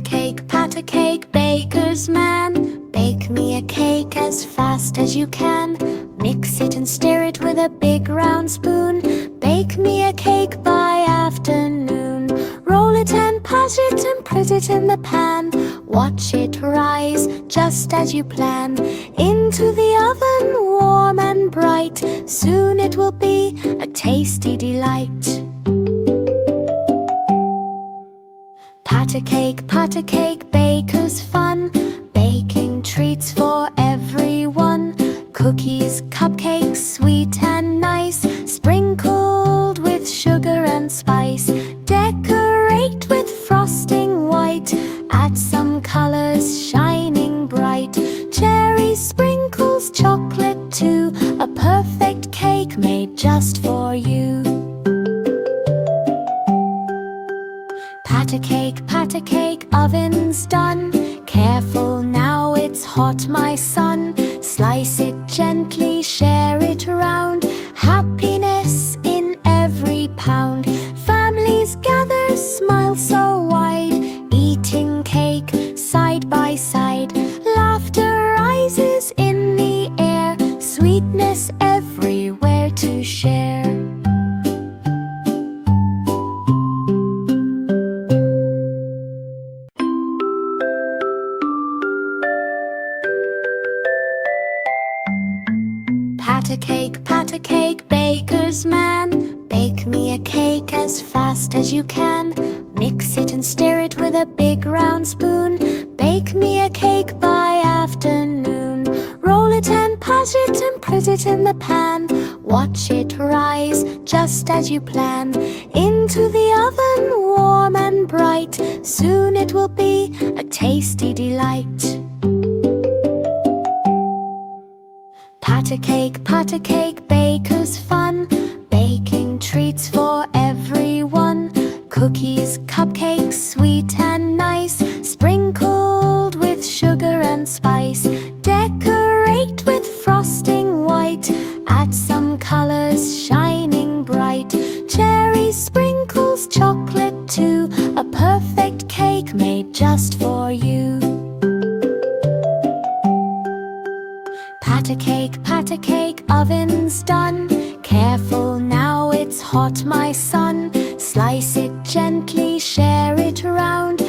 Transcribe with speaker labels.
Speaker 1: pat a cake, baker's man. Bake me a cake as fast as you can. Mix it and stir it with a big round spoon. Bake me a cake by afternoon. Roll it and pat it and put it in the pan. Watch it rise just as you plan. Into the oven, warm and bright. Soon it will be a tasty delight. Pat a cake, baker's fun. Baking treats for everyone. Cookies, cupcakes, sweet and nice. Sprinkled with sugar and spice. Decorate with frosting white. Add some colors shining bright. Cherry sprinkles, chocolate too. A perfect cake made just for you. Pat a cake, oven's done. Careful now, it's hot, my son. Slice it gently, share it around. Happiness in every pound. Families gather, smile so wide. Eating cake side by side. Laughter rises in the air. Sweetness everywhere to share. Pat a cake, baker's man. Bake me a cake as fast as you can. Mix it and stir it with a big round spoon. Bake me a cake by afternoon. Roll it and pat it and put it in the pan. Watch it rise just as you plan. Into the oven, warm and bright. Soon it will be a tasty delight. Pat a cake, baker's fun. Baking treats for everyone. Cookies, cupcakes, sweet and nice. Sprinkled with sugar and spice. Decorate with frosting white. Add some colors shining bright. Cherry sprinkles, chocolate too. A perfect cake made just for you. Pat a cake, oven's done. Careful now, it's hot, my son. Slice it gently, share it around.